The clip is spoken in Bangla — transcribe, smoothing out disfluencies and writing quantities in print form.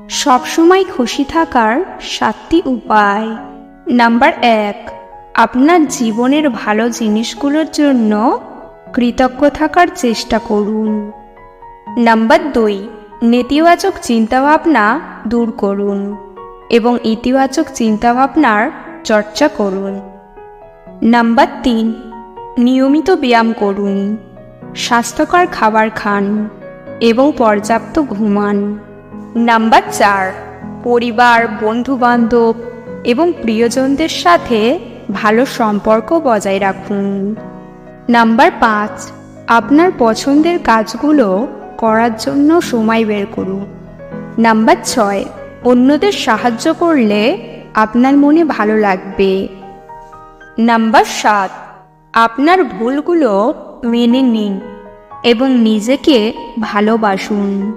সবসময় খুশি থাকার 7টি উপায়। নাম্বার 1, আপনার জীবনের ভালো জিনিসগুলোর জন্য কৃতজ্ঞ থাকার চেষ্টা করুন। নাম্বার 2, নেতিবাচক চিন্তাভাবনা দূর করুন এবং ইতিবাচক চিন্তাভাবনার চর্চা করুন। নাম্বার 3, নিয়মিত ব্যায়াম করুন, স্বাস্থ্যকর খাবার খান এবং পর্যাপ্ত ঘুমান। নাম্বার 4, পরিবার, বন্ধুবান্ধব এবং প্রিয়জনদের সাথে ভালো সম্পর্ক বজায় রাখুন। নাম্বার 5, আপনার পছন্দের কাজগুলো করার জন্য সময় বের করুন। নাম্বার 6, অন্যদের সাহায্য করলে আপনার মনে ভালো লাগবে। নাম্বার 7, আপনার ভুলগুলো মেনে নিন এবং নিজেকে ভালোবাসুন।